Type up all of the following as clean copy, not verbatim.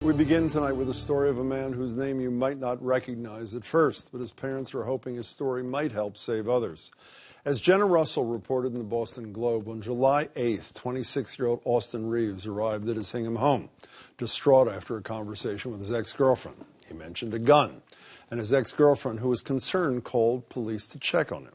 We begin tonight with a story of a man whose name you might not recognize at first, but his parents are hoping his story might help save others. As Jenna Russell reported in the Boston Globe, on July 8th, 26-year-old Austin Reeves arrived at his Hingham home, distraught after a conversation with his ex-girlfriend. He mentioned a gun, and his ex-girlfriend, who was concerned, called police to check on him.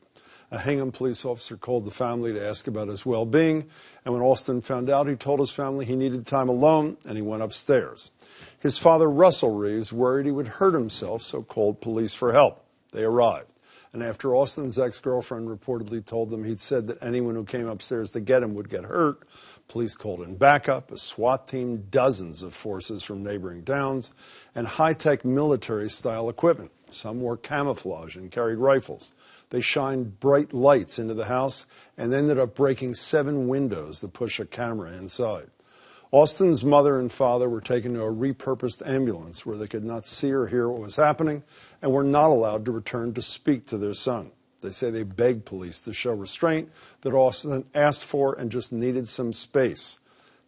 A Hingham police officer called the family to ask about his well-being, and when Austin found out, he told his family he needed time alone, and he went upstairs. His father, Russell Reeves, worried he would hurt himself, so called police for help. They arrived, and after Austin's ex-girlfriend reportedly told them he'd said that anyone who came upstairs to get him would get hurt, police called in backup, a SWAT team, dozens of forces from neighboring towns, and high-tech military-style equipment. Some wore camouflage and carried rifles. They shined bright lights into the house and ended up breaking 7 windows to push a camera inside. Austin's mother and father were taken to a repurposed ambulance where they could not see or hear what was happening and were not allowed to return to speak to their son. They say they begged police to show restraint that Austin asked for and just needed some space.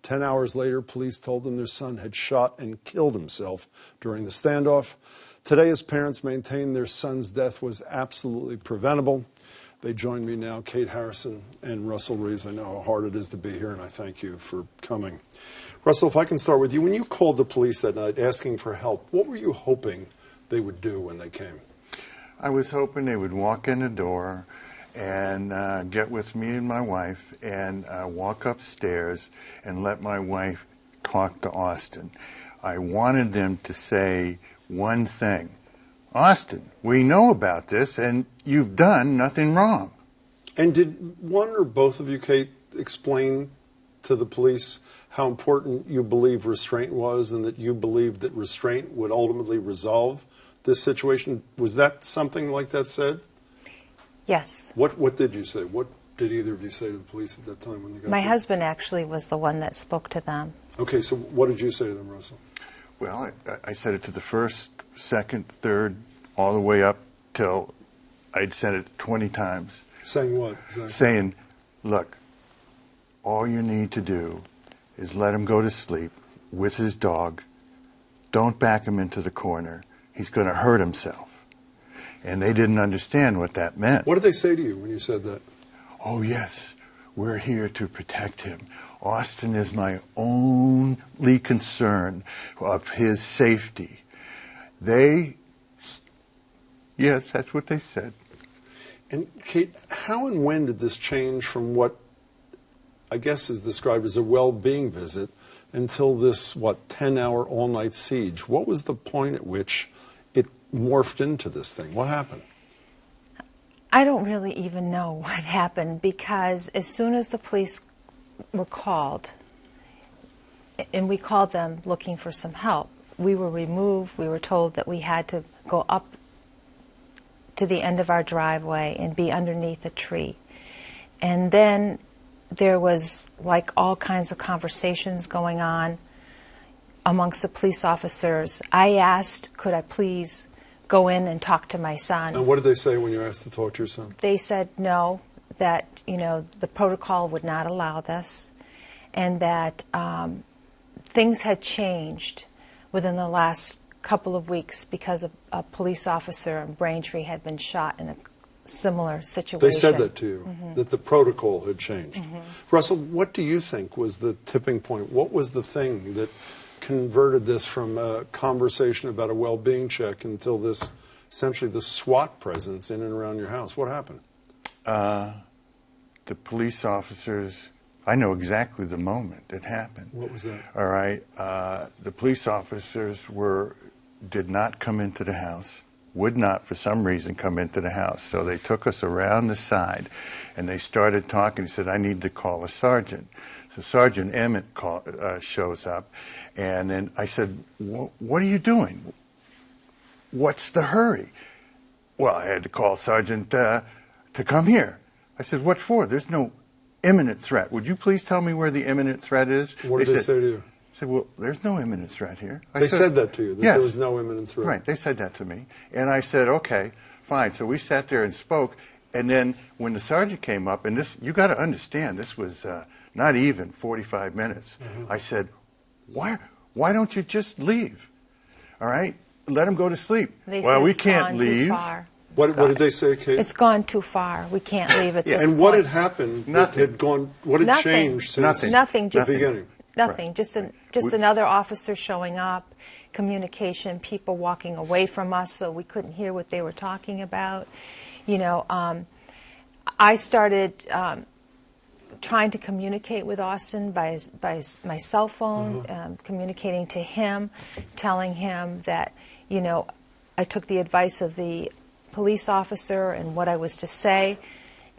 10 hours later, police told them their son had shot and killed himself during the standoff. Today, his parents maintain their son's death was absolutely preventable. They join me now, Kate Harrison and Russell Reeves. I know how hard it is to be here, and I thank you for coming. Russell, if I can start with you. When you called the police that night asking for help, what were you hoping they would do when they came? I was hoping they would walk in the door and get with me and my wife and walk upstairs and let my wife talk to Austin. I wanted them to say one thing: Austin, we know about this, and you've done nothing wrong. And did one or both of you, Kate, explain to the police how important you believe restraint was and that you believed that restraint would ultimately resolve this situation? Was that something like that said? Yes. What did you say? What did either of you say to the police at that time when they got My there? husband actually was the one that spoke to them. Okay, so what did you say to them, Russell? Well, I said it to the first, second, third, all the way up till I'd said it 20 times. Saying what exactly? Saying, look, all you need to do is let him go to sleep with his dog. Don't back him into the corner. He's going to hurt himself. And they didn't understand what that meant. What did they say to you when you said that? Oh, yes, we're here to protect him. Austin is my only concern of his safety. Yes, that's what they said. And Kate, how and when did this change from what I guess is described as a well-being visit until this, 10-hour all-night siege? What was the point at which it morphed into this thing? What happened? I don't really even know what happened, because as soon as the police were called, and we called them looking for some help, we were removed. We were told that we had to go up to the end of our driveway and be underneath a tree. And then there was like all kinds of conversations going on amongst the police officers. I asked, could I please go in and talk to my son? And what did they say when you asked to talk to your son? They said no, that the protocol would not allow this, and that things had changed within the last couple of weeks because a police officer in Braintree had been shot in a similar situation. They said that to you, that the protocol had changed. Russell, what do you think was the tipping point? What was the thing that converted this from a conversation about a well-being check until this, essentially the SWAT presence in and around your house? What happened? The police officers, I know exactly the moment it happened. What was that? All right. The police officers did not come into the house, would not for some reason come into the house. So they took us around the side and they started talking. He said, I need to call a sergeant. So Sergeant Emmett shows up, and then I said, what are you doing? What's the hurry? Well, I had to call Sergeant to come here. I said, what for? There's no imminent threat. Would you please tell me where the imminent threat is? What did they say to you? I said, well, there's no imminent threat here. They said that to you, that yes, there was no imminent threat? Right, they said that to me. And I said, okay, fine. So we sat there and spoke, and then when the sergeant came up, and this, you got to understand, this was not even 45 minutes. I said, why Why don't you just leave? All right? Let him go to sleep. They Well, said we it's can't gone too leave. far. What did they say, Kate? It's gone too far. We can't leave at this And point. what had happened? Nothing. Had gone. What had Nothing. changed since Nothing. Nothing. Just the beginning? nothing. Right. Just another officer showing up. Communication. People walking away from us, so we couldn't hear what they were talking about. You know, I started trying to communicate with Austin by my cell phone, communicating to him, telling him that, you know, I took the advice of the police officer and what I was to say,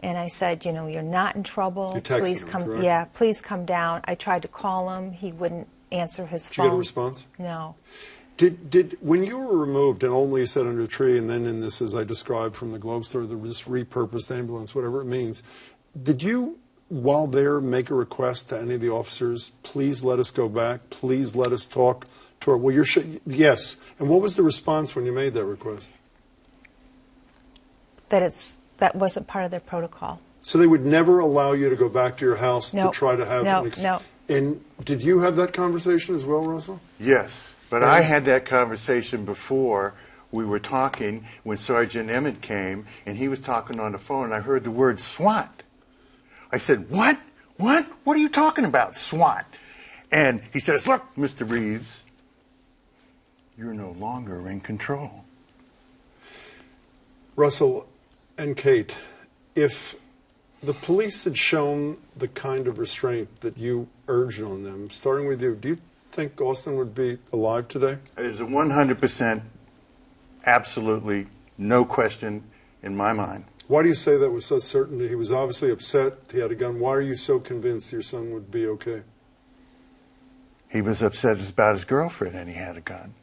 and I said, you know, you're not in trouble. You texted Please him, come. correct? Yeah, please come down. I tried to call him. He wouldn't answer his Did phone. you get a response? No. Did when you were removed and only set under a tree, and then in this, as I described from the Globe story, this repurposed ambulance, whatever it means, did you, while there, make a request to any of the officers? Please let us go back. Please let us talk to her. Well, yes. And what was the response when you made that request? That wasn't part of their protocol. So they would never allow you to go back to your house No. to try to have No. And did you have that conversation as well, Russell? Yes, but I had that conversation before we were talking when Sergeant Emmett came, and he was talking on the phone, and I heard the word SWAT. I said, what? What? What are you talking about, SWAT? And he says, look, Mr. Reeves, you're no longer in control. Russell and Kate, if the police had shown the kind of restraint that you urged on them, starting with you, do you think Austin would be alive today? There's a 100%, absolutely no question in my mind. Why do you say that with such certainty? He was obviously upset. He had a gun. Why are you so convinced your son would be okay? He was upset about his girlfriend, and he had a gun.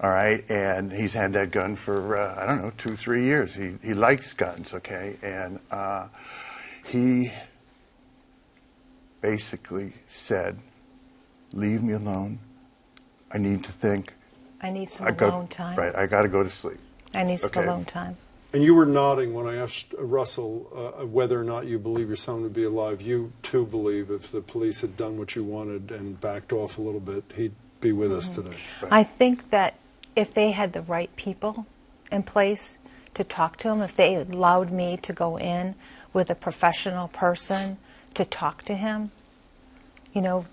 All right, and he's had that gun for, I don't know, 2-3 years. He likes guns, okay? And he basically said, leave me alone. I need to think. I need some alone time. Right, I got to go to sleep. I need some Okay. alone time. And you were nodding when I asked Russell whether or not you believe your son would be alive. You, too, believe if the police had done what you wanted and backed off a little bit, he'd be with us today. Right. I think that if they had the right people in place to talk to him, if they allowed me to go in with a professional person to talk to him, you know,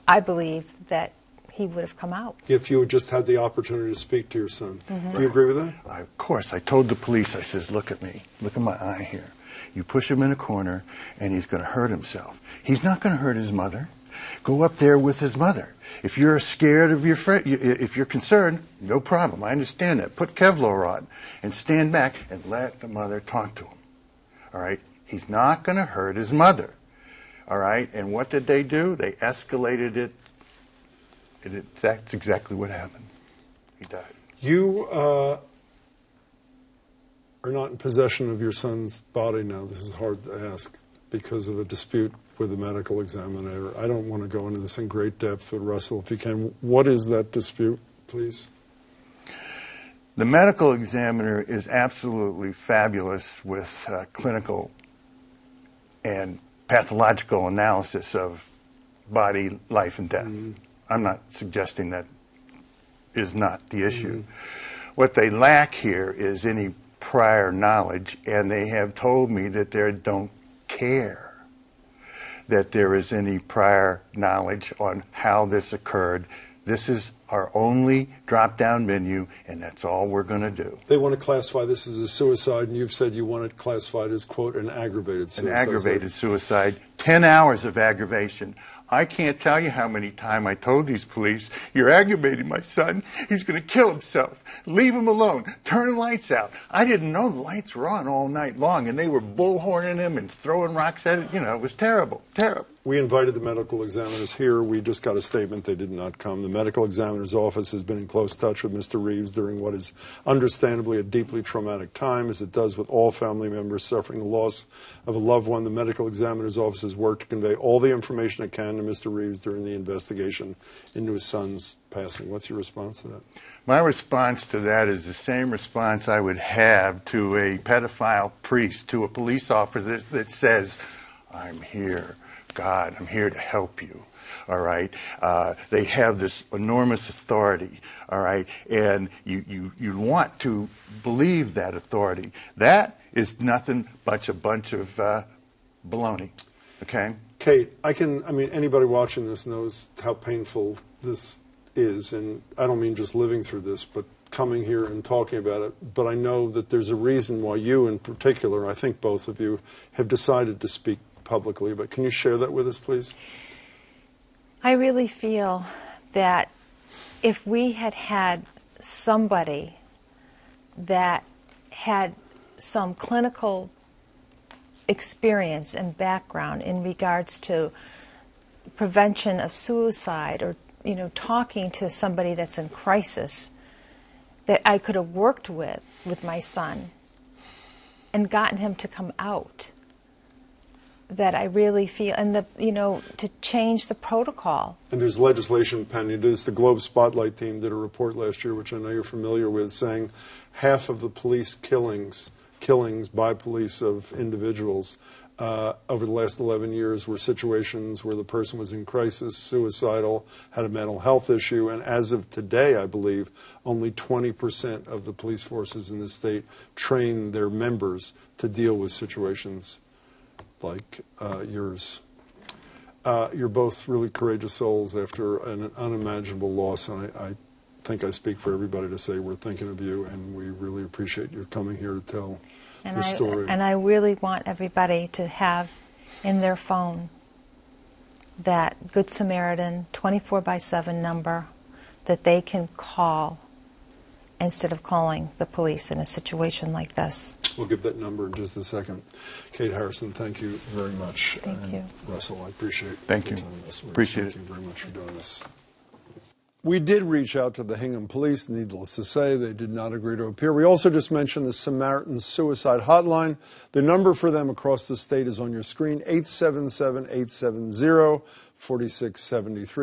I believe that he would have come out. If you had just had the opportunity to speak to your son. Do you agree with that? Of course, I told the police, I says, look at me, look at my eye here. You push him in a corner, and he's going to hurt himself. He's not going to hurt his mother. Go up there with his mother. If you're scared of your friend, if you're concerned, no problem. I understand that. Put Kevlar on and stand back and let the mother talk to him. All right? He's not going to hurt his mother. All right? And what did they do? They escalated it. That's exactly what happened. He died. You are not in possession of your son's body now. This is hard to ask because of a dispute with the medical examiner. I don't want to go into this in great depth, but Russell, if you can, what is that dispute, please? The medical examiner is absolutely fabulous with clinical and pathological analysis of body, life, and death. I'm not suggesting that is not the issue. What they lack here is any prior knowledge, and they have told me that they don't care that there is any prior knowledge on how this occurred. This is our only drop-down menu, and that's all we're going to do. They want to classify this as a suicide, and you've said you want it classified as, quote, an aggravated suicide. An aggravated suicide, 10 hours of aggravation. I can't tell you how many times I told these police, you're aggravating my son. He's going to kill himself. Leave him alone. Turn the lights out. I didn't know the lights were on all night long, and they were bullhorning him and throwing rocks at it. You know, it was terrible, terrible. We invited the medical examiners here. We just got a statement they did not come. The medical examiner's office has been in close touch with Mr. Reeves during what is understandably a deeply traumatic time, as it does with all family members suffering the loss of a loved one. The medical examiner's office has worked to convey all the information it can to Mr. Reeves during the investigation into his son's passing. What's your response to that? My response to that is the same response I would have to a pedophile priest, to a police officer that says, I'm here God. I'm here to help you. All right. They have this enormous authority. All right. And you want to believe that authority. That is nothing but a bunch of baloney. Okay. Kate, anybody watching this knows how painful this is, and I don't mean just living through this, but coming here and talking about it. But I know that there's a reason why you in particular, I think both of you, have decided to speak publicly. But can you share that with us, please? I really feel that if we had had somebody that had some clinical experience and background in regards to prevention of suicide, or talking to somebody that's in crisis, that I could have worked with my son and gotten him to come out, that I really feel, and to change the protocol. And there's legislation pending. The Globe Spotlight team did a report last year, which I know you're familiar with, saying half of the police killings by police of individuals over the last 11 years were situations where the person was in crisis, suicidal, had a mental health issue, and as of today, I believe, only 20% of the police forces in the state train their members to deal with situations like yours. You're both really courageous souls after an unimaginable loss, and I think I speak for everybody to say we're thinking of you, and we really appreciate your coming here to tell the story. And I really want everybody to have in their phone that Good Samaritan 24/7 number that they can call instead of calling the police in a situation like this. We'll give that number in just a second. Kate Harrison, thank you very much. Thank you. Russell, I appreciate Thank you. Appreciate it. Thank you very much for doing this. We did reach out to the Hingham Police. Needless to say, they did not agree to appear. We also just mentioned the Samaritan Suicide Hotline. The number for them across the state is on your screen, 877-870-4673.